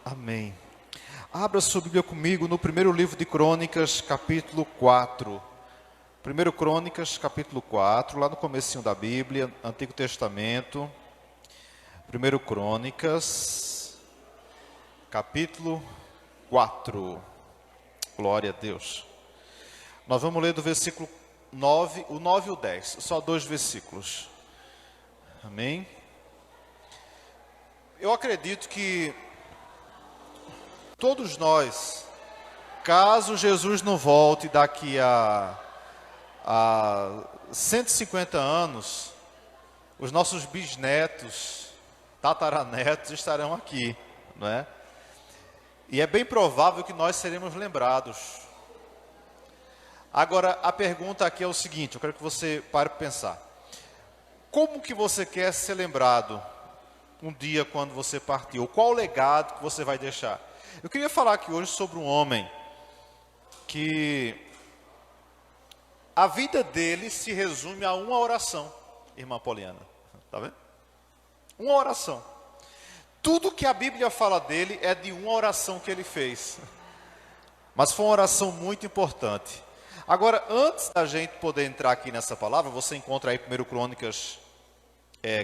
Amém. Abra sua Bíblia comigo no primeiro livro de Crônicas, capítulo 4. Primeiro Crônicas, capítulo 4, lá no comecinho da Bíblia, Antigo Testamento. Primeiro Crônicas, capítulo 4. Glória a Deus. Nós vamos ler do versículo 9, o 9 e o 10, só 2 versículos. Amém? Eu acredito que todos nós, caso Jesus não volte daqui a 150 anos, os nossos bisnetos, tataranetos estarão aqui, não é? E é bem provável que nós seremos lembrados. Agora, a pergunta aqui é o seguinte, eu quero que você pare para pensar. Como que você quer ser lembrado um dia quando você partir? Ou qual o legado que você vai deixar? Eu queria falar aqui hoje sobre um homem que a vida dele se resume a uma oração, irmã Poliana. Está vendo? Uma oração. Tudo que a Bíblia fala dele é de uma oração que ele fez. Mas foi uma oração muito importante. Agora, antes da gente poder entrar aqui nessa palavra, você encontra aí 1 Crônicas,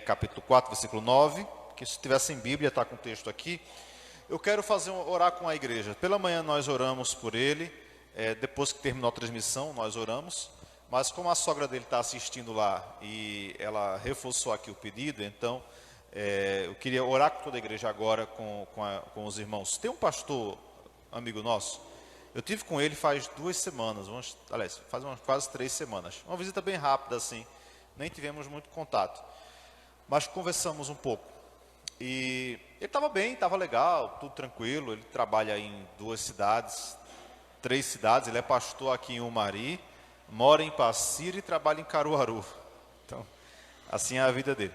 capítulo 4, versículo 9, que se tiver sem Bíblia, está com o texto aqui. Eu quero orar com a igreja. Pela manhã nós oramos por ele, depois que terminou a transmissão, nós oramos. Mas como a sogra dele está assistindo lá e ela reforçou aqui o pedido, então eu queria orar com toda a igreja agora, com os irmãos. Tem um pastor, amigo nosso, eu tive com ele faz 2 semanas, faz umas quase 3 semanas. Uma visita bem rápida assim, nem tivemos muito contato, mas conversamos um pouco. E ele estava bem, estava legal, tudo tranquilo. Ele trabalha em 3 cidades, ele é pastor aqui em Umari, mora em Passira e trabalha em Caruaru. Então, assim é a vida dele.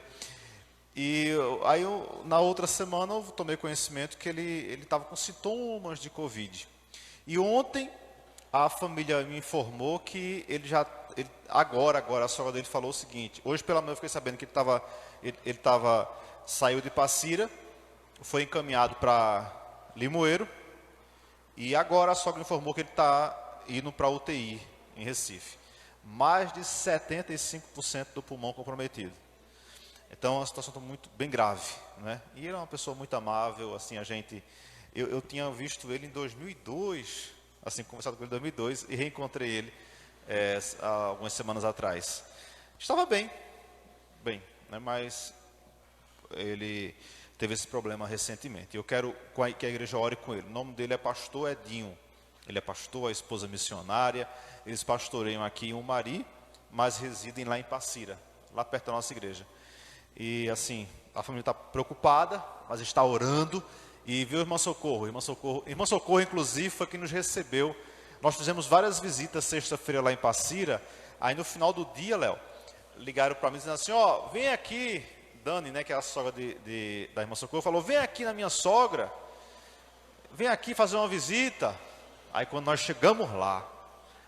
E aí, na outra semana, eu tomei conhecimento que ele estava com sintomas de Covid. E ontem, a família me informou que agora a sogra dele falou o seguinte: hoje pela manhã eu fiquei sabendo que ele saiu de Passira, foi encaminhado para Limoeiro, e agora a sogra informou que ele está indo para a UTI em Recife. Mais de 75% do pulmão comprometido. Então, é uma situação bem grave, né? E ele é uma pessoa muito amável, assim, eu tinha visto ele em 2002, assim, conversado com ele em 2002, e reencontrei ele há algumas semanas atrás. Estava bem, né? Mas ele teve esse problema recentemente. Eu quero que a igreja ore com ele. O nome dele é pastor Edinho. Ele é pastor, a esposa missionária. Eles pastoreiam aqui em Umari, mas residem lá em Passira, lá perto da nossa igreja. E assim, a família está preocupada, mas está orando. E viu Irmã Socorro, inclusive, foi quem nos recebeu. Nós fizemos várias visitas sexta-feira lá em Passira. Aí no final do dia, Léo, ligaram para mim dizendo assim: vem aqui. Dani, né, que é a sogra da Irmã Socorro, falou: vem aqui na minha sogra, vem aqui fazer uma visita. Aí quando nós chegamos lá,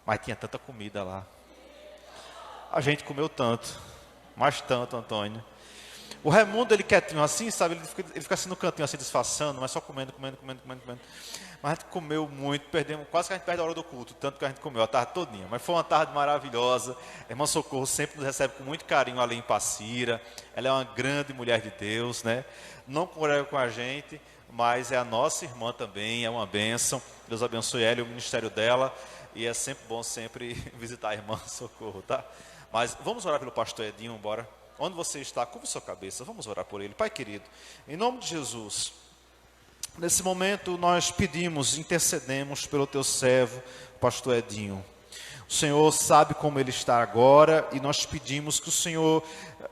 mas tinha tanta comida lá, a gente comeu tanto, mas tanto, Antônio. O Raimundo, ele quietinho assim, sabe, ele fica assim no cantinho, assim, disfarçando, mas só comendo. Mas a gente comeu muito, quase que a gente perde a hora do culto, tanto que a gente comeu a tarde todinha. Mas foi uma tarde maravilhosa. A Irmã Socorro sempre nos recebe com muito carinho ali em Passira. Ela é uma grande mulher de Deus, né? Não congrega com a gente, mas é a nossa irmã também, é uma bênção. Deus abençoe ela e o ministério dela. E é sempre bom visitar a Irmã Socorro, tá? Mas vamos orar pelo pastor Edinho, bora? Onde você está, curva sua cabeça, vamos orar por ele. Pai querido, em nome de Jesus, nesse momento nós pedimos, intercedemos pelo teu servo, pastor Edinho. O Senhor sabe como ele está agora e nós pedimos que o Senhor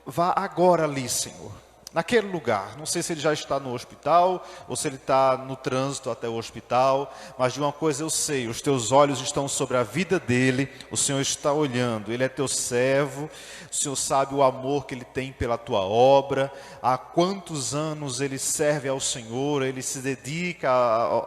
vá agora ali, Senhor, naquele lugar. Não sei se ele já está no hospital ou se ele está no trânsito até o hospital, mas de uma coisa eu sei: os teus olhos estão sobre a vida dele, o Senhor está olhando, ele é teu servo, o Senhor sabe o amor que ele tem pela tua obra, há quantos anos ele serve ao Senhor, ele se dedica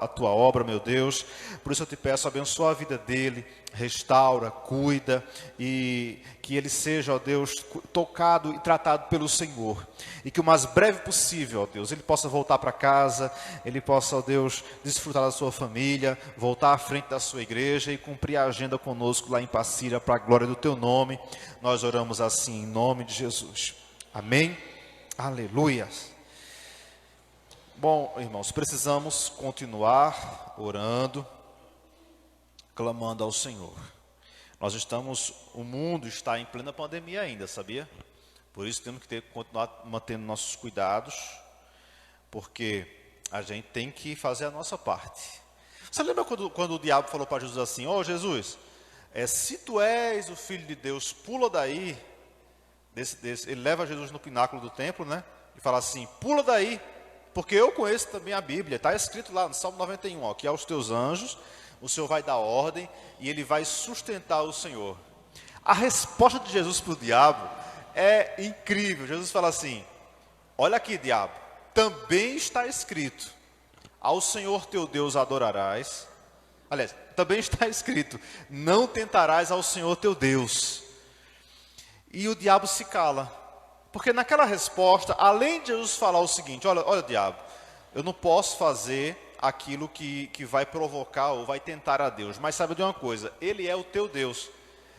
à tua obra, meu Deus. Por isso eu te peço, abençoa a vida dele, restaura, cuida, e que ele seja, ó Deus, tocado e tratado pelo Senhor. E que o mais breve possível, ó Deus, ele possa voltar para casa, ele possa, ó Deus, desfrutar da sua família, voltar à frente da sua igreja e cumprir a agenda conosco lá em Passira, para a glória do teu nome. Nós oramos assim, em nome de Jesus. Amém? Aleluia. Bom, irmãos, precisamos continuar orando, clamando ao Senhor. O mundo está em plena pandemia ainda, sabia? Por isso temos que continuar mantendo nossos cuidados, porque a gente tem que fazer a nossa parte. Você lembra quando o diabo falou para Jesus assim: ó Jesus, se tu és o Filho de Deus, pula daí. Ele leva Jesus no pináculo do templo, né? E fala assim: pula daí, porque eu conheço também a Bíblia. Está escrito lá no Salmo 91, ó, que aos teus anjos o Senhor vai dar ordem e ele vai sustentar o Senhor. A resposta de Jesus para o diabo é incrível. Jesus fala assim: olha aqui, diabo, também está escrito: ao Senhor teu Deus adorarás. Aliás, também está escrito: não tentarás ao Senhor teu Deus. E o diabo se cala, porque naquela resposta, além de Jesus falar o seguinte: olha diabo, eu não posso fazer aquilo que vai provocar ou vai tentar a Deus, mas sabe de uma coisa, Ele é o teu Deus,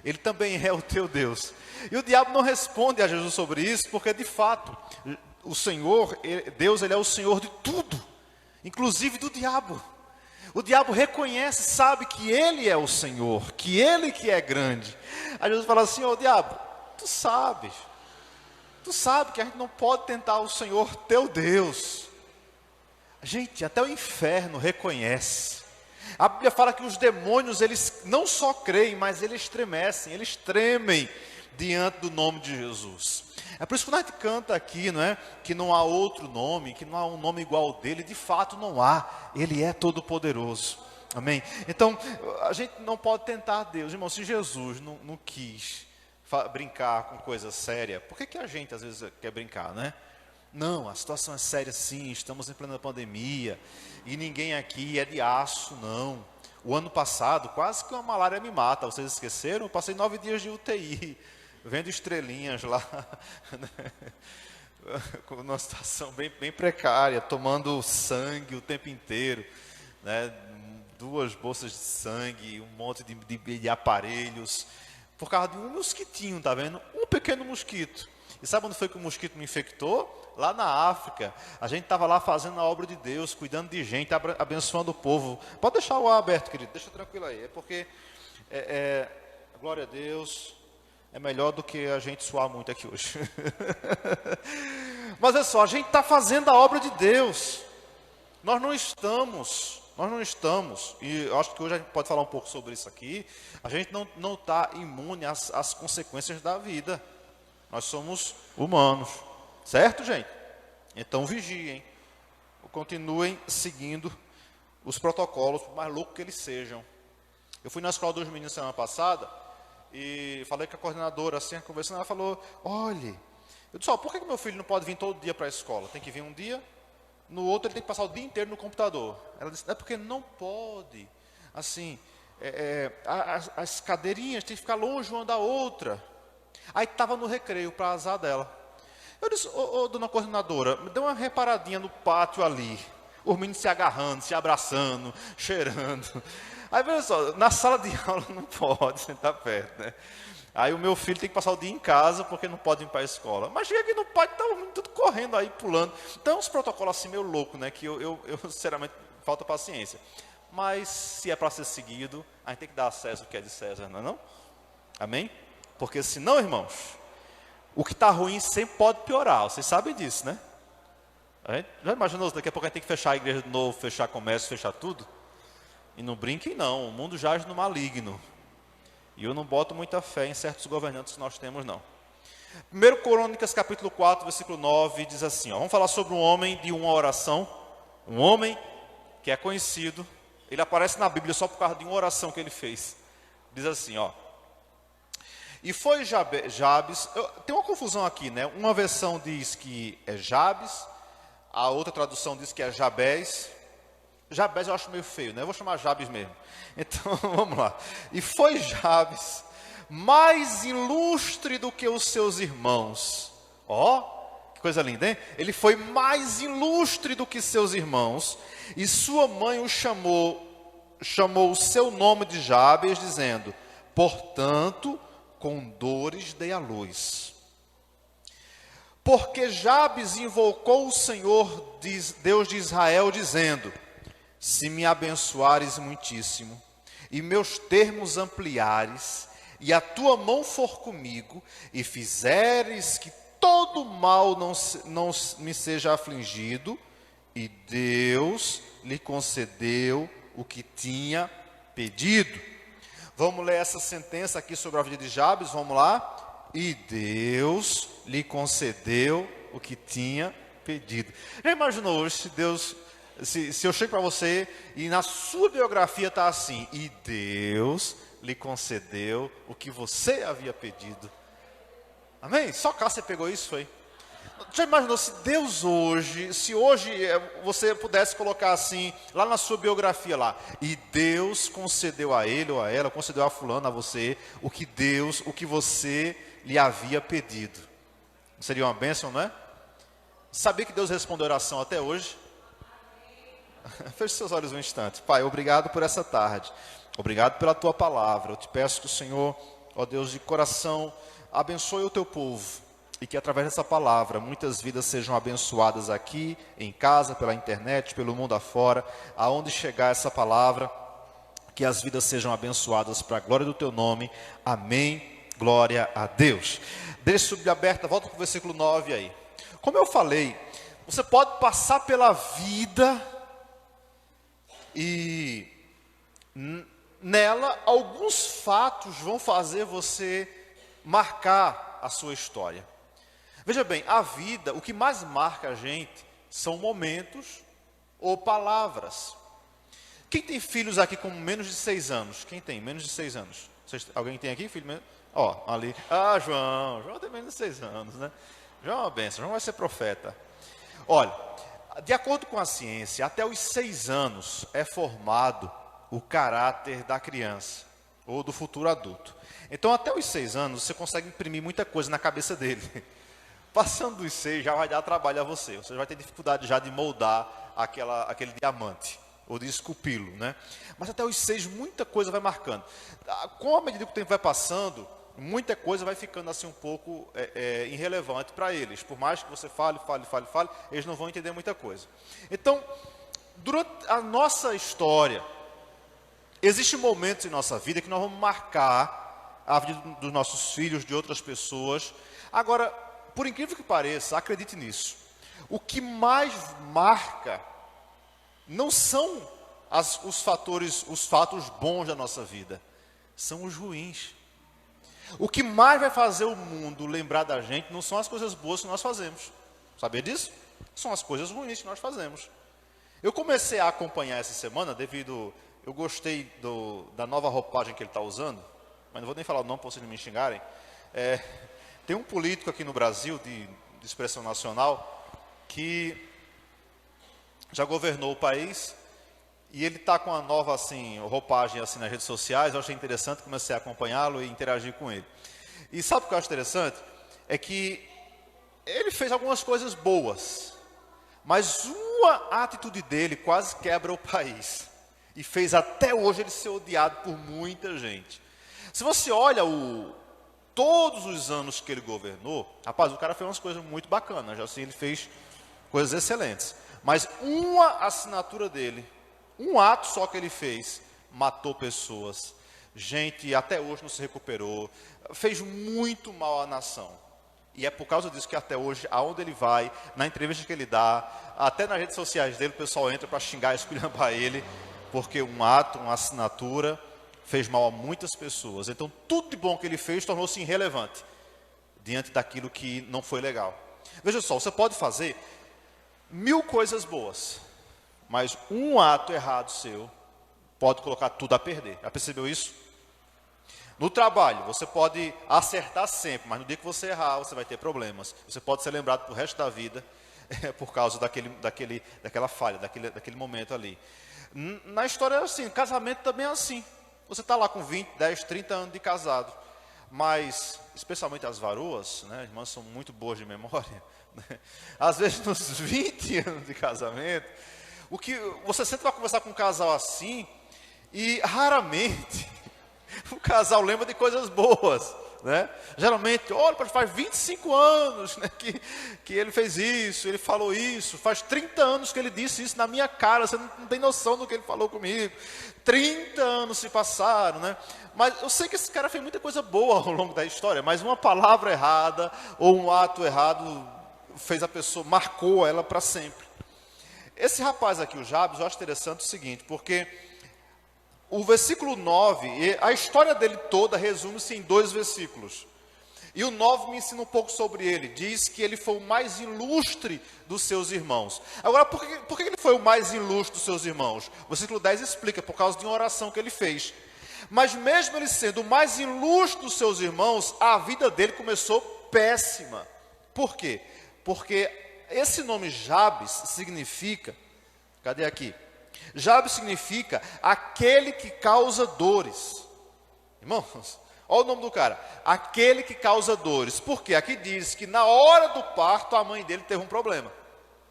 Ele também é o teu Deus. E o diabo não responde a Jesus sobre isso, porque de fato, o Senhor, Deus, Ele é o Senhor de tudo, inclusive do diabo. O diabo reconhece, sabe que Ele é o Senhor, que Ele que é grande. Aí Jesus fala assim: diabo, tu sabes que a gente não pode tentar o Senhor teu Deus. Gente, até o inferno reconhece. A Bíblia fala que os demônios, eles não só creem, mas eles estremecem, eles tremem diante do nome de Jesus. É por isso que quando a gente canta aqui, não é? Que não há outro nome, que não há um nome igual ao dele. De fato não há, Ele é todo poderoso. Amém? Então, a gente não pode tentar Deus. Irmão, se Jesus não quis brincar com coisa séria, por que a gente às vezes quer brincar, né? Não, a situação é séria sim, estamos em plena pandemia, e ninguém aqui é de aço, não. O ano passado, quase que uma malária me mata, vocês esqueceram? Eu passei 9 dias de UTI, vendo estrelinhas lá, com uma situação bem precária, tomando sangue o tempo inteiro, né? 2 bolsas de sangue, um monte de aparelhos, por causa de um mosquitinho, tá vendo? Um pequeno mosquito. E sabe onde foi que o mosquito me infectou? Lá na África. A gente estava lá fazendo a obra de Deus, cuidando de gente, abençoando o povo. Pode deixar o ar aberto, querido, deixa tranquilo aí. É porque, glória a Deus, é melhor do que a gente suar muito aqui hoje. Mas é só, a gente está fazendo a obra de Deus. Nós não estamos, e eu acho que hoje a gente pode falar um pouco sobre isso aqui. A gente não está imune às consequências da vida. Nós somos humanos, certo, gente? Então vigiem, continuem seguindo os protocolos, por mais louco que eles sejam. Eu fui na escola dos meninos semana passada e falei com a coordenadora, assim, conversando, ela falou: olhe, eu disse: por que meu filho não pode vir todo dia para a escola? Tem que vir um dia, no outro ele tem que passar o dia inteiro no computador. Ela disse: é porque não pode, assim, as cadeirinhas tem que ficar longe uma da outra. Aí estava no recreio, para azar dela. Eu disse: dona coordenadora, me dê uma reparadinha no pátio ali. Os meninos se agarrando, se abraçando, cheirando. Aí, veja só, na sala de aula não pode sentar perto, né? Aí o meu filho tem que passar o dia em casa, porque não pode ir para a escola. Mas chega aqui no pátio, está tudo correndo aí, pulando. Então, uns protocolos assim meio loucos, né? Que eu sinceramente, falta paciência. Mas, se é para ser seguido, a gente tem que dar a César o que é de César, não é não? Amém? Porque senão, irmãos, o que está ruim sempre pode piorar. Vocês sabem disso, né? A gente já imaginou, daqui a pouco a gente tem que fechar a igreja de novo, fechar comércio, fechar tudo? E não brinquem não, o mundo jaz no maligno. E eu não boto muita fé em certos governantes que nós temos, não. 1 Crônicas, capítulo 4, versículo 9, diz assim, vamos falar sobre um homem de uma oração. Um homem que é conhecido, ele aparece na Bíblia só por causa de uma oração que ele fez. Diz assim, e foi Jabes, tem uma confusão aqui, né? Uma versão diz que é Jabes, a outra tradução diz que é Jabés. Jabes eu acho meio feio, né? Eu vou chamar Jabes mesmo. Então, vamos lá. E foi Jabes mais ilustre do que os seus irmãos. Ó, que coisa linda, hein? Ele foi mais ilustre do que seus irmãos. E sua mãe o chamou o seu nome de Jabes, dizendo: portanto, com dores dei à luz. Porque Jabes invocou o Senhor, Deus de Israel, dizendo: se me abençoares muitíssimo, e meus termos ampliares, e a tua mão for comigo, e fizeres que todo mal não me seja afligido, e Deus lhe concedeu o que tinha pedido. Vamos ler essa sentença aqui sobre a vida de Jabes, vamos lá. E Deus lhe concedeu o que tinha pedido. Já imaginou hoje se Deus... Se eu chego para você e na sua biografia está assim: e Deus lhe concedeu o que você havia pedido. Amém? Só cá você pegou isso, foi? Já imaginou se Deus hoje, se hoje você pudesse colocar assim, lá na sua biografia lá: e Deus concedeu a ele ou a ela, concedeu a fulano, a você, o que você lhe havia pedido. Seria uma bênção, não é? Sabia que Deus respondeu a oração até hoje? Feche seus olhos um instante. Pai, obrigado por essa tarde. Obrigado pela tua palavra. Eu te peço que o Senhor, ó Deus, de coração, abençoe o teu povo. E que através dessa palavra, muitas vidas sejam abençoadas aqui, em casa, pela internet, pelo mundo afora. Aonde chegar essa palavra, que as vidas sejam abençoadas para a glória do teu nome. Amém. Glória a Deus. Deixe sua Bíblia aberta, volta para o versículo 9 aí. Como eu falei, você pode passar pela vida e nela alguns fatos vão fazer você marcar a sua história. Veja bem, a vida, o que mais marca a gente são momentos ou palavras. Quem tem filhos aqui com menos de 6 anos? Quem tem menos de 6 anos? Alguém tem aqui filho menos? Ó, ali. Ah, João tem menos de 6 anos, né? João é uma bênção, João vai ser profeta. Olha, de acordo com a ciência, até os 6 anos é formado o caráter da criança ou do futuro adulto. Então, até os 6 anos, você consegue imprimir muita coisa na cabeça dele. Passando dos 6, já vai dar trabalho a você. Você vai ter dificuldade já de moldar aquele diamante, ou de esculpi-lo, né? Mas até os 6, muita coisa vai marcando. Com a medida que o tempo vai passando, muita coisa vai ficando assim um pouco irrelevante para eles. Por mais que você fale, eles não vão entender muita coisa. Então, durante a nossa história, existem momentos em nossa vida que nós vamos marcar a vida dos nossos filhos, de outras pessoas. Agora, por incrível que pareça, acredite nisso, o que mais marca não são os fatos bons da nossa vida, são os ruins. O que mais vai fazer o mundo lembrar da gente não são as coisas boas que nós fazemos. Sabia disso? São as coisas ruins que nós fazemos. Eu comecei a acompanhar essa semana eu gostei da nova roupagem que ele está usando, mas não vou nem falar o nome para vocês não me xingarem. Tem um político aqui no Brasil, de expressão nacional, que já governou o país, e ele está com uma nova roupagem nas redes sociais. Eu achei interessante, comecei a acompanhá-lo e interagir com ele. E sabe o que eu acho interessante? É que ele fez algumas coisas boas, mas uma atitude dele quase quebra o país. E fez até hoje ele ser odiado por muita gente. Se você olha todos os anos que ele governou, rapaz, o cara fez umas coisas muito bacanas. Já assim, ele fez coisas excelentes. Mas uma assinatura dele, um ato só que ele fez, matou pessoas. Gente até hoje não se recuperou. Fez muito mal à nação. E é por causa disso que até hoje, aonde ele vai, na entrevista que ele dá, até nas redes sociais dele, o pessoal entra para xingar e esculhambar ele, porque um ato, uma assinatura, fez mal a muitas pessoas. Então, tudo de bom que ele fez tornou-se irrelevante diante daquilo que não foi legal. Veja só, você pode fazer 1000 coisas boas, mas um ato errado seu pode colocar tudo a perder. Já percebeu isso? No trabalho, você pode acertar sempre, mas no dia que você errar, você vai ter problemas. Você pode ser lembrado pro resto da vida. por causa daquela falha, daquele momento ali. Na história é assim, casamento também é assim. Você está lá com 20, 10, 30 anos de casado, mas, especialmente as varoas, né, as irmãs são muito boas de memória, né? Às vezes nos 20 anos de casamento, o que você sempre vai conversar com um casal assim, e raramente o casal lembra de coisas boas, né? Geralmente, olha, faz 25 anos, né, que ele fez isso, ele falou isso, faz 30 anos que ele disse isso na minha cara, você não tem noção do que ele falou comigo. 30 anos se passaram, né? Mas eu sei que esse cara fez muita coisa boa ao longo da história, mas uma palavra errada ou um ato errado fez a pessoa, marcou ela para sempre. Esse rapaz aqui, o Jabes, eu acho interessante o seguinte, porque o versículo 9, a história dele toda resume-se em 2 versículos. E o 9 me ensina um pouco sobre ele. Diz que ele foi o mais ilustre dos seus irmãos. Agora, por que ele foi o mais ilustre dos seus irmãos? O versículo 10 explica, por causa de uma oração que ele fez. Mas mesmo ele sendo o mais ilustre dos seus irmãos, a vida dele começou péssima. Por quê? Porque esse nome Jabes significa, cadê aqui? Jabes significa aquele que causa dores. Irmãos, olha o nome do cara, aquele que causa dores. Por quê? Aqui diz que na hora do parto a mãe dele teve um problema.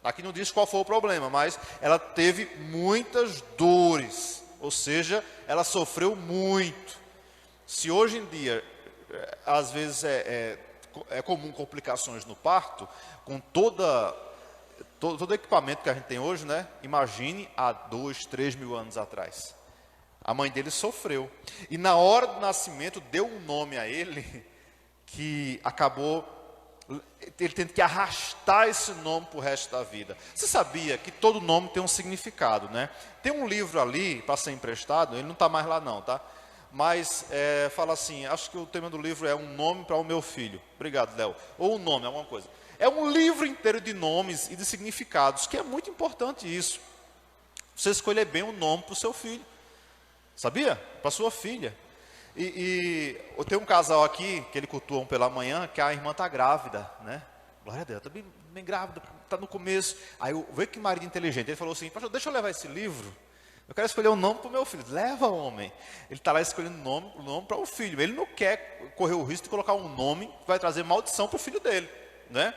Aqui não diz qual foi o problema, mas ela teve muitas dores. Ou seja, ela sofreu muito. Se hoje em dia, às vezes é comum complicações no parto, com todo o equipamento que a gente tem hoje, né? Imagine há 2, 3 mil anos atrás. A mãe dele sofreu. E na hora do nascimento deu um nome a ele que acabou ele tendo que arrastar esse nome para o resto da vida. Você sabia que todo nome tem um significado, né? Tem um livro ali para ser emprestado, ele não está mais lá não, tá? Mas fala assim, acho que o tema do livro é um nome para o meu filho. Obrigado, Léo. Ou um nome, alguma coisa. É um livro inteiro de nomes e de significados, que é muito importante isso. Você escolher bem o nome para o seu filho. Sabia? Para a sua filha. E eu tenho um casal aqui, que ele cultuam pela manhã, que a irmã está grávida, né? Glória a Deus, está bem grávida, está no começo. Aí eu vejo que marido inteligente, ele falou assim, pastor, deixa eu levar esse livro. Eu quero escolher um nome para o meu filho. Leva, homem. Ele está lá escolhendo o nome para o filho. Ele não quer correr o risco de colocar um nome que vai trazer maldição para o filho dele, né?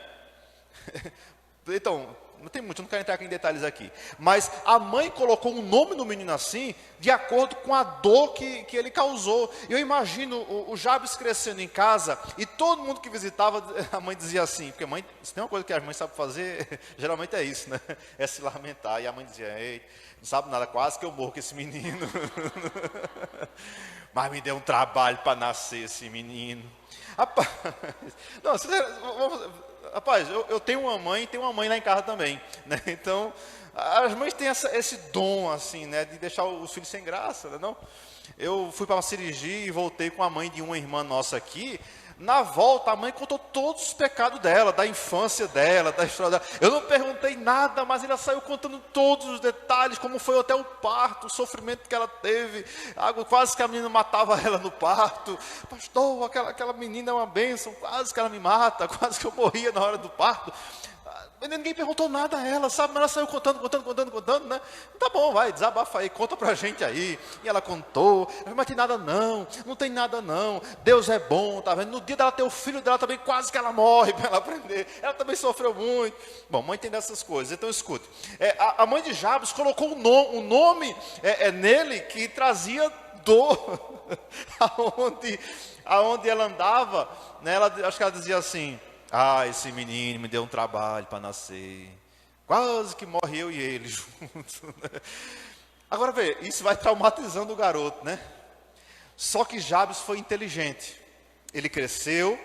Então, não tem muito, eu não quero entrar aqui em detalhes aqui. Mas a mãe colocou um nome no menino assim, de acordo com a dor que ele causou. Eu imagino o Jabes crescendo em casa, e todo mundo que visitava, a mãe dizia assim, porque a mãe, se tem uma coisa que a mãe sabe fazer, geralmente é isso, né? É se lamentar. E a mãe dizia, ei, não sabe nada, quase que eu morro com esse menino. Mas me deu um trabalho para nascer esse menino. Rapaz, não, rapaz, eu tenho uma mãe e tenho uma mãe lá em casa também, né? Então, as mães têm esse dom, assim, né? De deixar os filhos sem graça, né? Não? Eu fui para uma cirurgia e voltei com a mãe de uma irmã nossa aqui. Na volta, a mãe contou todos os pecados dela, da infância dela, da história dela. Eu não perguntei nada, mas ela saiu contando todos os detalhes, como foi até o parto, o sofrimento que ela teve. Quase que a menina matava ela no parto. Pastor, aquela menina é uma bênção, quase que ela me mata, quase que eu morria na hora do parto. Ninguém perguntou nada a ela, sabe? Mas ela saiu contando, né? Tá bom, vai, desabafa aí, conta pra gente aí. E ela contou, mas tem nada não tem nada não. Deus é bom, tá vendo? No dia dela ter o filho dela também, quase que ela morre para ela aprender. Ela também sofreu muito. Bom, mãe tem dessas coisas, então escute. A mãe de Jabes colocou um nome nele que trazia dor. aonde ela andava, né? Acho que ela dizia assim, esse menino me deu um trabalho para nascer. Quase que morre eu e ele juntos. Agora vê, isso vai traumatizando o garoto, né? Só que Jabes foi inteligente. Ele cresceu.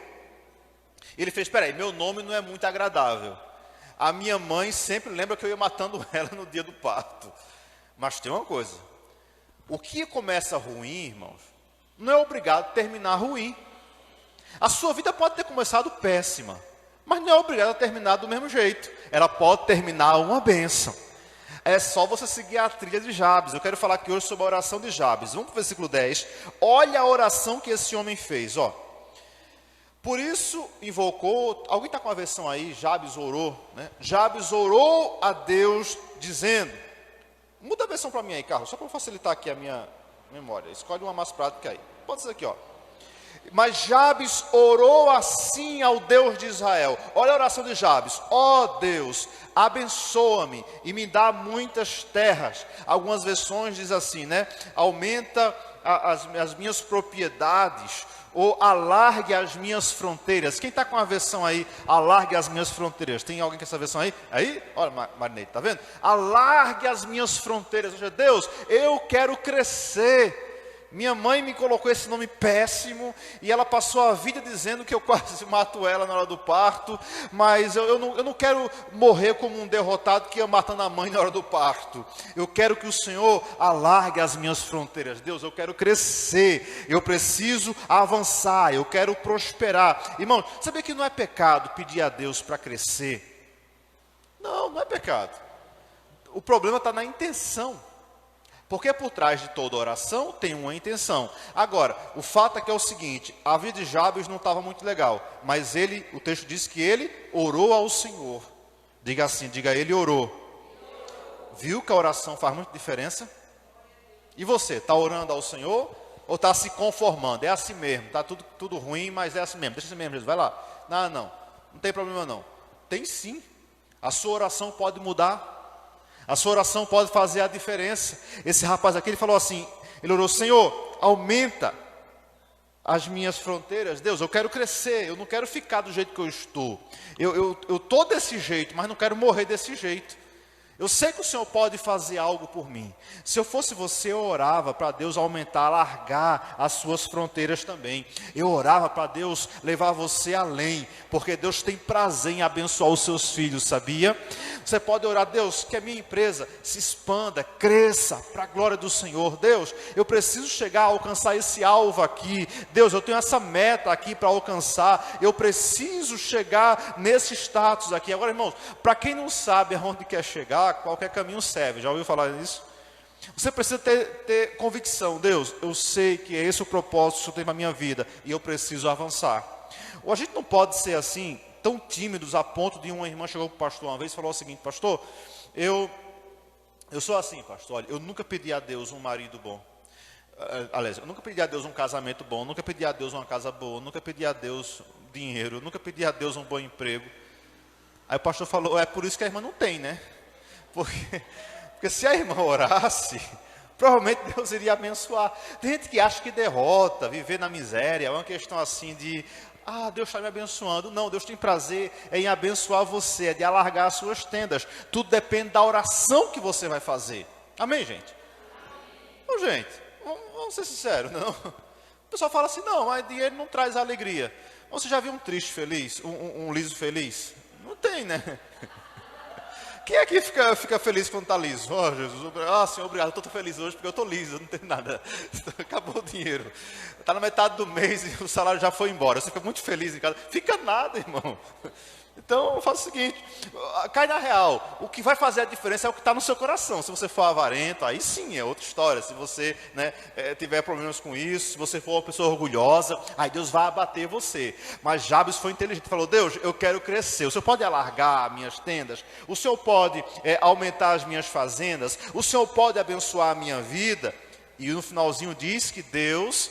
Ele fez, espera aí, meu nome não é muito agradável. A minha mãe sempre lembra que eu ia matando ela no dia do parto. Mas tem uma coisa. O que começa ruim, irmãos, não é obrigado a terminar ruim. A sua vida pode ter começado péssima, mas não é obrigada a terminar do mesmo jeito. Ela pode terminar uma bênção. É só você seguir a trilha de Jabes. Eu quero falar aqui hoje sobre a oração de Jabes. Vamos para o versículo 10. Olha a oração que esse homem fez. Por isso invocou, alguém está com a versão aí, Jabes orou, né? Jabes orou a Deus dizendo, muda a versão para mim aí, Carlos, só para facilitar aqui a minha memória, escolhe uma mais prática aí, pode ser aqui, ó. Mas Jabes orou assim ao Deus de Israel, olha a oração de Jabes, ó Deus, abençoa-me e me dá muitas terras. Algumas versões diz assim, né, aumenta as minhas propriedades, ou alargue as minhas fronteiras. Quem está com a versão aí, alargue as minhas fronteiras? Tem alguém com essa versão aí? Aí? Olha, Marinei, está vendo? Alargue as minhas fronteiras. Ou seja, Deus, eu quero crescer. Minha mãe me colocou esse nome péssimo, e ela passou a vida dizendo que eu quase mato ela na hora do parto, mas eu não quero morrer como um derrotado que ia matando a mãe na hora do parto. Eu quero que o Senhor alargue as minhas fronteiras. Deus, eu quero crescer, eu preciso avançar, eu quero prosperar. Irmão, sabia que não é pecado pedir a Deus para crescer? Não, não é pecado. O problema está na intenção. Porque por trás de toda oração tem uma intenção. Agora, o fato é que é o seguinte, a vida de Jabes não estava muito legal, mas o texto diz que ele orou ao Senhor. Diga assim, diga, ele orou. Viu que a oração faz muita diferença? E você, está orando ao Senhor ou está se conformando? É assim mesmo, está tudo ruim, mas é assim mesmo. Deixa assim mesmo, Jesus, vai lá. Não tem problema não. Tem sim. A sua oração pode mudar. A sua oração pode fazer a diferença. Esse rapaz aqui, ele falou assim, ele orou, Senhor, aumenta as minhas fronteiras. Deus, eu quero crescer, eu não quero ficar do jeito que eu estou. Eu estou desse jeito, mas não quero morrer desse jeito. Eu sei que o Senhor pode fazer algo por mim. Se eu fosse você, eu orava para Deus aumentar, alargar as suas fronteiras também. Eu orava para Deus levar você além, porque Deus tem prazer em abençoar os seus filhos, sabia? Você pode orar, Deus, que a minha empresa se expanda, cresça para a glória do Senhor. Deus, eu preciso chegar a alcançar esse alvo aqui. Deus, eu tenho essa meta aqui para alcançar. Eu preciso chegar nesse status aqui. Agora, irmãos, para quem não sabe aonde quer chegar, qualquer caminho serve. Já ouviu falar nisso? Você precisa ter convicção. Deus, eu sei que é esse o propósito que eu tenho para a minha vida e eu preciso avançar. Ou a gente não pode ser assim, tão tímidos a ponto de uma irmã chegou para o pastor uma vez e falou o seguinte, pastor, eu sou assim, pastor, olha, eu nunca pedi a Deus um marido bom. Aliás, eu nunca pedi a Deus um casamento bom, nunca pedi a Deus uma casa boa, nunca pedi a Deus dinheiro, nunca pedi a Deus um bom emprego. Aí o pastor falou, é por isso que a irmã não tem, né? Porque se a irmã orasse, provavelmente Deus iria abençoar. Tem gente que acha que derrota, viver na miséria, é uma questão assim de, Deus está me abençoando. Não, Deus tem prazer em abençoar você, é de alargar as suas tendas. Tudo depende da oração que você vai fazer. Amém, gente? Bom, gente, vamos ser sinceros, não? O pessoal fala assim, não, mas dinheiro não traz alegria. Você já viu um triste feliz, um liso feliz? Não tem, né? Quem aqui fica feliz quando está liso? Jesus, Senhor, obrigado, eu estou feliz hoje porque eu estou liso, não tem nada. Acabou o dinheiro. Está na metade do mês e o salário já foi embora. Você fica muito feliz em casa. Fica nada, irmão. Então, eu faço o seguinte, cai na real. O que vai fazer a diferença é o que está no seu coração. Se você for avarento, aí sim, é outra história. Se você tiver problemas com isso, se você for uma pessoa orgulhosa, aí Deus vai abater você. Mas Jabes foi inteligente, falou, Deus, eu quero crescer. O Senhor pode alargar minhas tendas? O Senhor pode aumentar as minhas fazendas? O Senhor pode abençoar a minha vida? E no finalzinho diz que Deus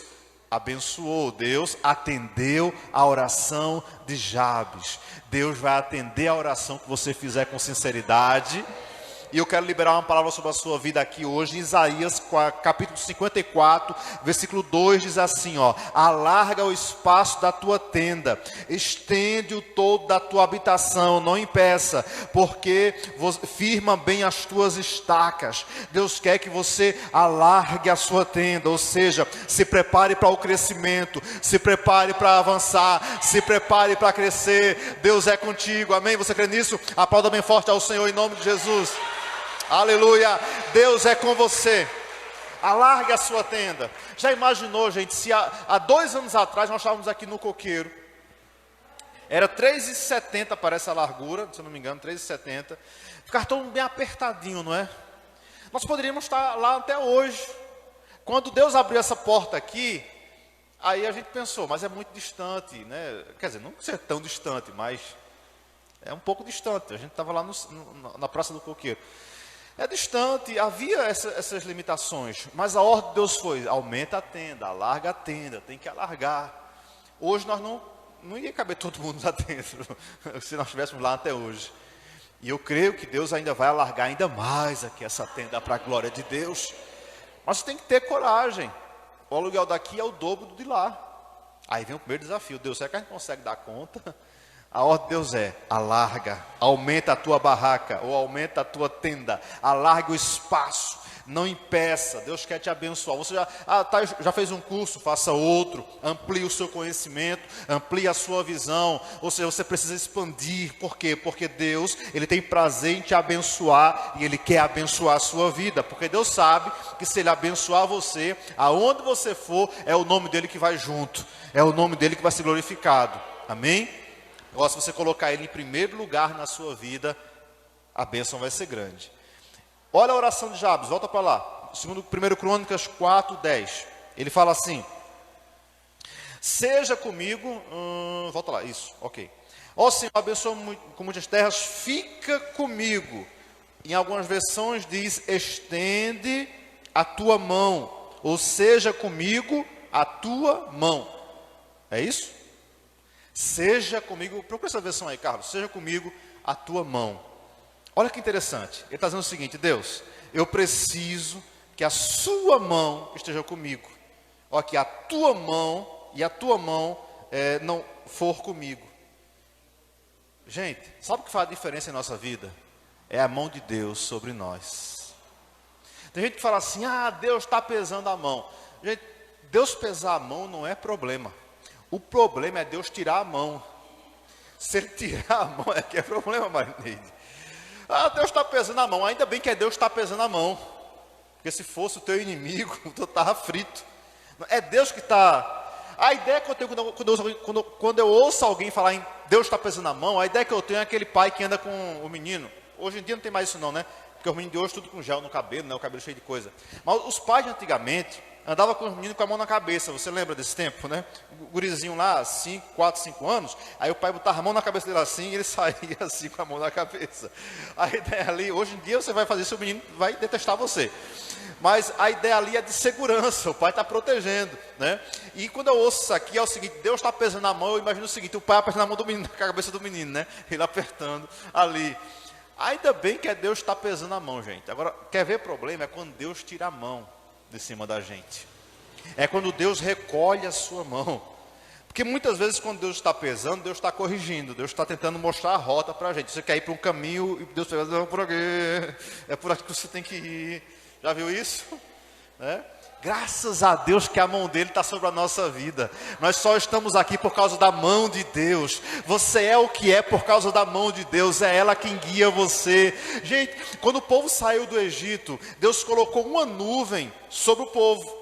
abençoou, Deus atendeu a oração de Jabes. Deus vai atender a oração que você fizer com sinceridade. E eu quero liberar uma palavra sobre a sua vida aqui hoje, em Isaías, capítulo 54, versículo 2, diz assim, alarga o espaço da tua tenda, estende o todo da tua habitação, não impeça, porque firma bem as tuas estacas. Deus quer que você alargue a sua tenda, ou seja, se prepare para o crescimento, se prepare para avançar, se prepare para crescer. Deus é contigo, amém? Você crê nisso? Aplauda bem forte ao Senhor em nome de Jesus. Aleluia, Deus é com você. Alargue a sua tenda. Já imaginou, gente, se há 2 anos atrás nós estávamos aqui no Coqueiro, era 3,70 para essa largura, se eu não me engano, 3,70, cartão bem apertadinho, não é? Nós poderíamos estar lá até hoje. Quando Deus abriu essa porta aqui, Aí a gente pensou, mas é muito distante, né? Quer dizer, não ser tão distante, mas é um pouco distante. A gente estava lá na Praça do Coqueiro. É distante, havia essas limitações, mas a ordem de Deus foi, aumenta a tenda, alarga a tenda, tem que alargar. Hoje nós não ia caber todo mundo lá dentro, se nós estivéssemos lá até hoje. E eu creio que Deus ainda vai alargar ainda mais aqui essa tenda para a glória de Deus. Mas tem que ter coragem. O aluguel daqui é o dobro do de lá. Aí vem o primeiro desafio. Deus, será que a gente consegue dar conta? A ordem de Deus é, alarga, aumenta a tua barraca, ou aumenta a tua tenda, alarga o espaço, não impeça. Deus quer te abençoar. Você já fez um curso, faça outro, amplie o seu conhecimento, amplie a sua visão. Ou seja, você precisa expandir. Por quê? Porque Deus, Ele tem prazer em te abençoar e Ele quer abençoar a sua vida. Porque Deus sabe que se Ele abençoar você, aonde você for, é o nome dEle que vai junto, é o nome dEle que vai ser glorificado. Amém? Agora, se você colocar Ele em primeiro lugar na sua vida, a bênção vai ser grande. Olha a oração de Jabes, volta para lá. 1 Crônicas 4:10. Ele fala assim: seja comigo, volta lá, isso, ok. Ó Senhor, abençoa com muitas terras, fica comigo. Em algumas versões diz, estende a tua mão, ou seja comigo a tua mão. É isso? Seja comigo, procura essa versão aí, Carlos. Seja comigo a tua mão. Olha que interessante. Ele está dizendo o seguinte: Deus, eu preciso que a sua mão esteja comigo. Olha que a tua mão e a tua mão não for comigo. Gente, sabe o que faz a diferença em nossa vida? É a mão de Deus sobre nós. Tem gente que fala assim, Deus está pesando a mão. Gente, Deus pesar a mão não é problema. O problema é Deus tirar a mão. Se Ele tirar a mão, é que é problema, Marineide. Deus está pesando a mão. Ainda bem que é Deus que está pesando a mão. Porque se fosse o teu inimigo, tu estava frito. É Deus que está... A ideia que eu tenho quando eu ouço alguém falar em Deus está pesando a mão, a ideia que eu tenho é aquele pai que anda com o menino. Hoje em dia não tem mais isso não, né? Porque os meninos de hoje tudo com gel no cabelo, né? O cabelo cheio de coisa. Mas os pais de antigamente andavam com os meninos com a mão na cabeça. Você lembra desse tempo, né? O gurizinho lá, 4, 5 anos, aí o pai botava a mão na cabeça dele assim, e ele saía assim com a mão na cabeça. A ideia ali, hoje em dia você vai fazer isso, o menino vai detestar você. Mas a ideia ali é de segurança, o pai está protegendo, né? E quando eu ouço isso aqui, é o seguinte, Deus está pesando a mão, eu imagino o seguinte, o pai apertando a mão do menino, na cabeça do menino, né? Ele apertando ali. Ainda bem que é Deus que está pesando a mão, gente. Agora, quer ver problema? É quando Deus tira a mão de cima da gente. É quando Deus recolhe a sua mão. Porque muitas vezes quando Deus está pesando, Deus está corrigindo, Deus está tentando mostrar a rota para a gente. Você quer ir para um caminho e Deus fala, não, por aqui, é por aqui que você tem que ir. Já viu isso? Né? Graças a Deus que a mão dele está sobre a nossa vida. Nós só estamos aqui por causa da mão de Deus. Você é o que é por causa da mão de Deus. É ela quem guia você. Gente, quando o povo saiu do Egito, Deus colocou uma nuvem sobre o povo.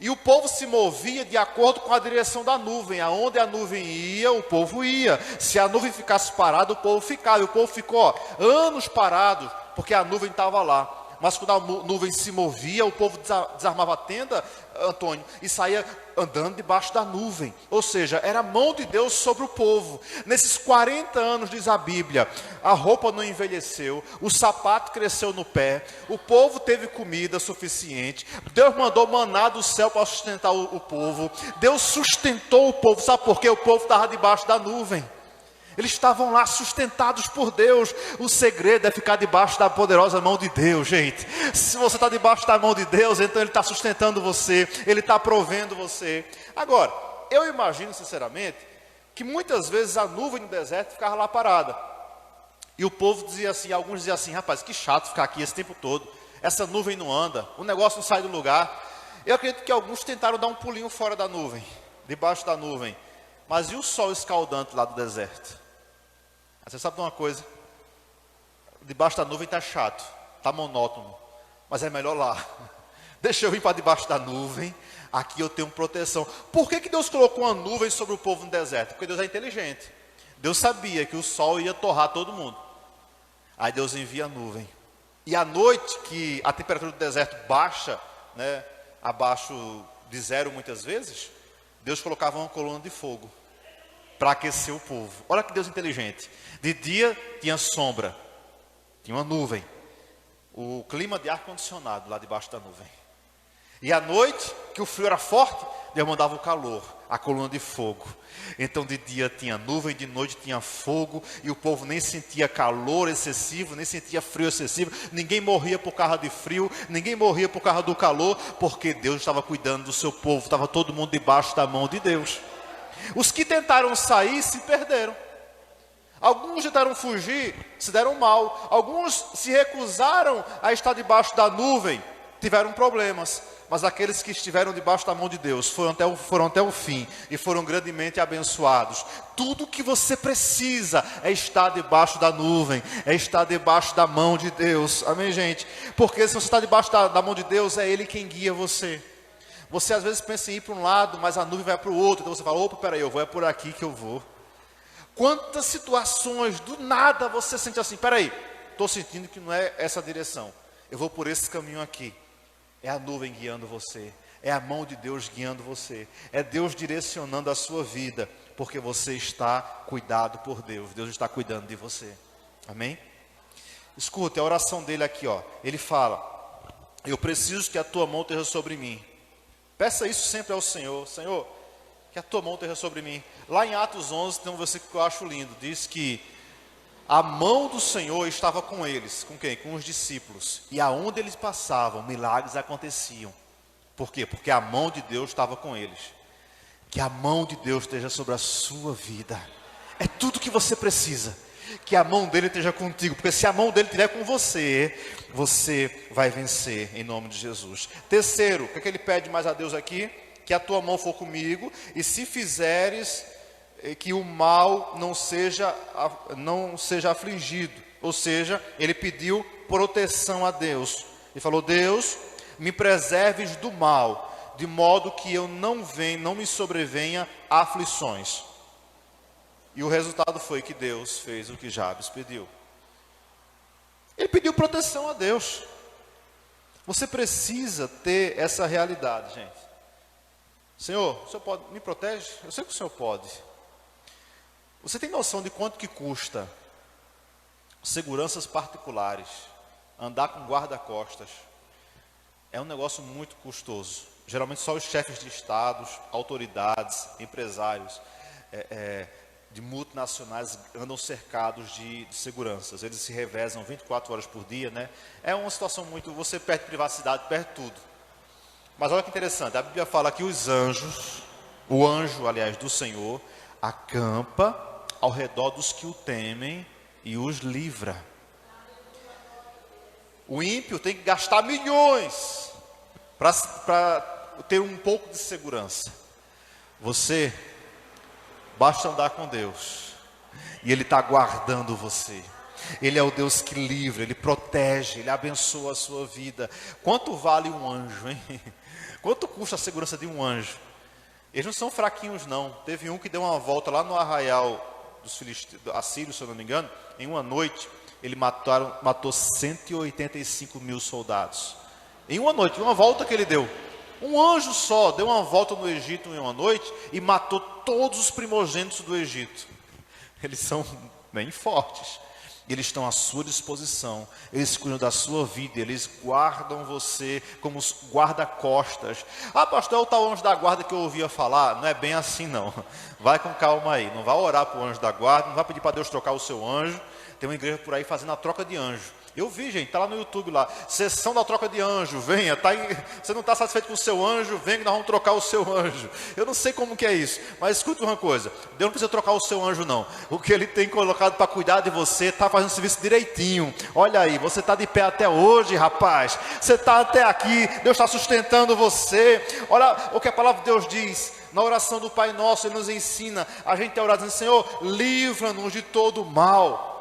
E o povo se movia de acordo com a direção da nuvem. Aonde a nuvem ia, o povo ia. Se a nuvem ficasse parada, o povo ficava. E o povo ficou anos parado, porque a nuvem estava lá. Mas quando a nuvem se movia, o povo desarmava a tenda, Antônio, e saía andando debaixo da nuvem. Ou seja, era a mão de Deus sobre o povo. Nesses 40 anos, diz a Bíblia, a roupa não envelheceu, o sapato cresceu no pé, o povo teve comida suficiente, Deus mandou maná do céu para sustentar o povo, Deus sustentou o povo. Sabe por quê? O povo estava debaixo da nuvem. Eles estavam lá sustentados por Deus. O segredo é ficar debaixo da poderosa mão de Deus, gente. Se você está debaixo da mão de Deus, então Ele está sustentando você, Ele está provendo você. Agora, eu imagino sinceramente, que muitas vezes a nuvem no deserto ficava lá parada. E o povo dizia assim, alguns diziam assim, rapaz, que chato ficar aqui esse tempo todo. Essa nuvem não anda, o negócio não sai do lugar. Eu acredito que alguns tentaram dar um pulinho fora da nuvem, debaixo da nuvem. Mas e o sol escaldante lá do deserto? Você sabe de uma coisa? Debaixo da nuvem está chato, está monótono, mas é melhor lá. Deixa eu ir para debaixo da nuvem, aqui eu tenho proteção. Por que Deus colocou uma nuvem sobre o povo no deserto? Porque Deus é inteligente. Deus sabia que o sol ia torrar todo mundo. Aí Deus envia a nuvem. E à noite, que a temperatura do deserto baixa, né, abaixo de 0 muitas vezes, Deus colocava uma coluna de fogo para aquecer o povo. Olha que Deus inteligente. De dia tinha sombra, tinha uma nuvem, o clima de ar-condicionado lá debaixo da nuvem. E à noite, que o frio era forte, Deus mandava o calor, a coluna de fogo. Então de dia tinha nuvem, de noite tinha fogo, e o povo nem sentia calor excessivo, nem sentia frio excessivo, ninguém morria por causa de frio, ninguém morria por causa do calor, porque Deus estava cuidando do seu povo, estava todo mundo debaixo da mão de Deus. Os que tentaram sair se perderam. Alguns tentaram fugir, se deram mal. Alguns se recusaram a estar debaixo da nuvem, tiveram problemas. Mas aqueles que estiveram debaixo da mão de Deus foram até o fim e foram grandemente abençoados. Tudo que você precisa é estar debaixo da nuvem, é estar debaixo da mão de Deus. Amém, gente? Porque se você está debaixo da mão de Deus, é Ele quem guia você. Você às vezes pensa em ir para um lado, mas a nuvem vai para o outro. Então você fala, opa, peraí, eu vou, é por aqui que eu vou. Quantas situações, do nada você sente assim, peraí, estou sentindo que não é essa direção. Eu vou por esse caminho aqui. É a nuvem guiando você, é a mão de Deus guiando você, é Deus direcionando a sua vida, porque você está cuidado por Deus, Deus está cuidando de você, amém? Escute, a oração dele aqui, ó, ele fala, eu preciso que a tua mão esteja sobre mim, peça isso sempre ao Senhor, Senhor, que a tua mão esteja sobre mim. Lá em Atos 11 tem um versículo que eu acho lindo, diz que a mão do Senhor estava com eles. Com quem? Com os discípulos. E aonde eles passavam, milagres aconteciam. Por quê? Porque a mão de Deus estava com eles. Que a mão de Deus esteja sobre a sua vida. É tudo que você precisa. Que a mão dele esteja contigo. Porque se a mão dele estiver com você, você vai vencer em nome de Jesus. Terceiro, o que é que ele pede mais a Deus aqui? Que a tua mão for comigo. E se fizeres, que o mal não seja afligido. Ou seja, ele pediu proteção a Deus. Ele falou, Deus, me preserves do mal, de modo que eu não me sobrevenha aflições. E o resultado foi que Deus fez o que Jabes pediu. Ele pediu proteção a Deus. Você precisa ter essa realidade, gente. Senhor, o Senhor pode, me protege? Eu sei que o Senhor pode. Você tem noção de quanto que custa seguranças particulares, andar com guarda-costas? É um negócio muito custoso. Geralmente só os chefes de estados, autoridades, empresários de multinacionais andam cercados de seguranças. Eles se revezam 24 horas por dia, né? É uma situação muito... Você perde privacidade, perde tudo. Mas olha que interessante, a Bíblia fala que os anjos, o anjo, aliás, do Senhor, acampa ao redor dos que o temem e os livra. O ímpio tem que gastar milhões para ter um pouco de segurança. Você basta andar com Deus e Ele está guardando você. Ele é o Deus que livra, Ele protege, Ele abençoa a sua vida. Quanto vale um anjo, hein? Quanto custa a segurança de um anjo? Eles não são fraquinhos não. Teve um que deu uma volta lá no arraial dos assírios, se eu não me engano. Em uma noite, ele matou 185 mil soldados. Em uma noite, uma volta que ele deu. Um anjo só deu uma volta no Egito em uma noite e matou todos os primogênitos do Egito. Eles são bem fortes. Eles estão à sua disposição, eles cuidam da sua vida, eles guardam você como guarda-costas. Ah, pastor, é o tal anjo da guarda que eu ouvia falar. Não é bem assim não. Vai com calma aí, não vai orar para o anjo da guarda, não vai pedir para Deus trocar o seu anjo. Tem uma igreja por aí fazendo a troca de anjo. Eu vi, gente, está lá no YouTube lá, sessão da troca de anjo, venha, você não está satisfeito com o seu anjo, venha que nós vamos trocar o seu anjo. Eu não sei como que é isso, mas escute uma coisa, Deus não precisa trocar o seu anjo não. O que Ele tem colocado para cuidar de você, está fazendo o serviço direitinho. Olha aí, você está de pé até hoje, rapaz, você está até aqui, Deus está sustentando você. Olha o que a palavra de Deus diz. Na oração do Pai Nosso, Ele nos ensina a gente a orar dizendo, Senhor, livra-nos de todo mal.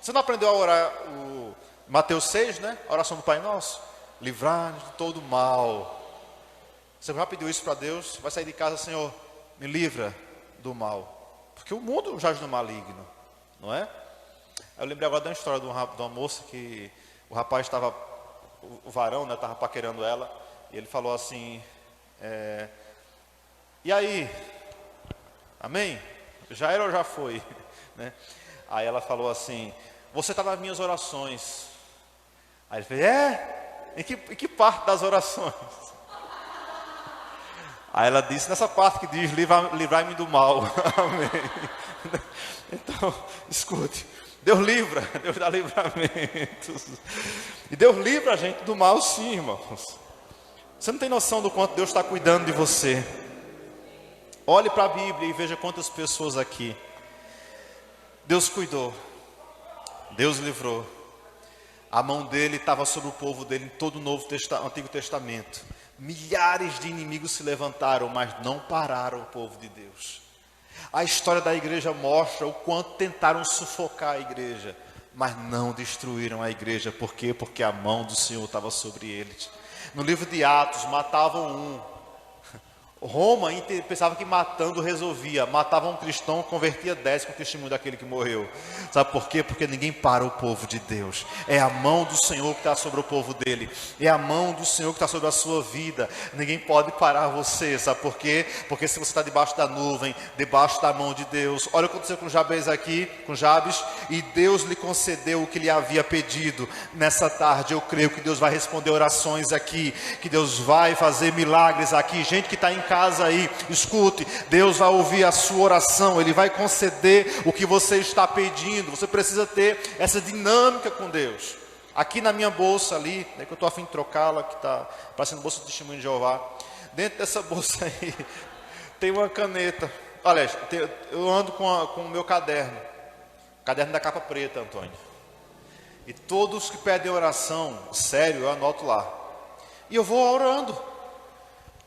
Você não aprendeu a orar o Mateus 6, né? A oração do Pai Nosso? Livrar-nos de todo mal. Você já pediu isso para Deus? Vai sair de casa, Senhor, me livra do mal. Porque o mundo jaz no maligno, não é? Eu lembrei agora da história de uma moça que o rapaz estava, o varão, né, estava paquerando ela. E ele falou assim, E aí? Amém? Já era ou já foi? Né? Aí ela falou assim, você está nas minhas orações. Aí ele falou, Em que parte das orações? Aí ela disse, nessa parte que diz, livrai-me do mal. Amém. Então, escute, Deus livra, Deus dá livramentos. E Deus livra a gente do mal sim, irmãos. Você não tem noção do quanto Deus está cuidando de você. Olhe para a Bíblia e veja quantas pessoas aqui Deus cuidou, Deus livrou. A mão dele estava sobre o povo dele em todo o Antigo Testamento. Milhares de inimigos se levantaram, mas não pararam o povo de Deus. A história da igreja mostra o quanto tentaram sufocar a igreja, mas não destruíram a igreja. Por quê? Porque a mão do Senhor estava sobre eles. No livro de Atos, matavam um. Roma pensava que matando resolvia. Matava um cristão, convertia 10 com o testemunho daquele que morreu. Sabe por quê? Porque ninguém para o povo de Deus. É a mão do Senhor que está sobre o povo dele. É a mão do Senhor que está sobre a sua vida. Ninguém pode parar você. Sabe por quê? Porque se você está debaixo da nuvem, debaixo da mão de Deus. Olha o que aconteceu com Jabes aqui, com Jabes. E Deus lhe concedeu o que lhe havia pedido. Nessa tarde eu creio que Deus vai responder orações aqui. Que Deus vai fazer milagres aqui. Gente que está em casa aí, escute, Deus vai ouvir a sua oração, Ele vai conceder o que você está pedindo. Você precisa ter essa dinâmica com Deus. Aqui na minha bolsa ali, que eu estou a fim de trocá-la, que está parecendo bolsa de testemunho de Jeová. Dentro dessa bolsa aí, tem uma caneta. Olha, eu ando com o meu caderno da capa preta, Antônio. E todos que pedem oração, sério, eu anoto lá. E eu vou orando.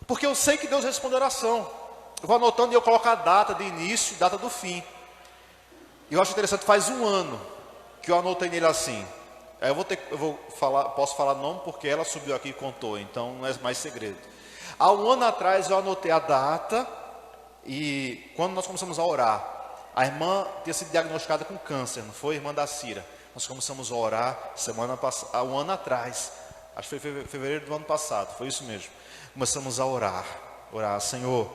Porque eu sei que Deus responde a oração. Eu vou anotando e eu coloco a data de início e data do fim. E eu acho interessante, faz um ano que eu anotei nele assim. Aí posso falar nome porque ela subiu aqui e contou, então não é mais segredo. Há um ano atrás eu anotei a data e quando nós começamos a orar, a irmã tinha sido diagnosticada com câncer, não foi? Irmã da Cira. Nós começamos a orar há um ano atrás. Acho que foi fevereiro do ano passado, foi isso mesmo. Começamos a orar, Senhor,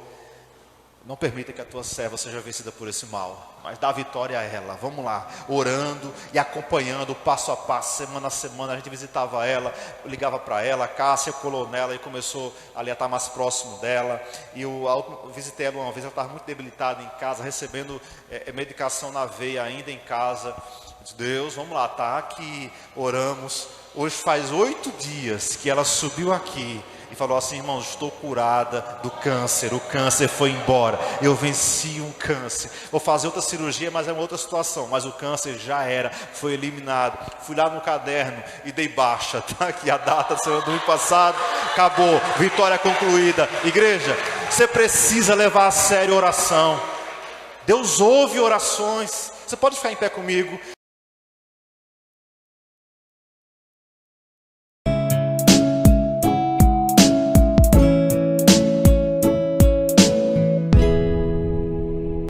não permita que a tua serva seja vencida por esse mal, mas dá vitória a ela. Vamos lá, orando e acompanhando passo a passo, semana a semana. A gente visitava ela, ligava para ela, a Cássia colou nela e começou ali a estar mais próximo dela. E eu visitei ela uma vez, ela estava muito debilitada em casa, recebendo medicação na veia ainda em casa. Eu disse, Deus, vamos lá, tá aqui, oramos. Hoje faz 8 dias que ela subiu aqui e falou assim, irmãos, estou curada do câncer, o câncer foi embora, eu venci um câncer, vou fazer outra cirurgia, mas é uma outra situação, mas o câncer já era, foi eliminado. Fui lá no caderno e dei baixa, tá aqui a data do domingo passado, acabou, vitória concluída. Igreja, você precisa levar a sério a oração. Deus ouve orações. Você pode ficar em pé comigo?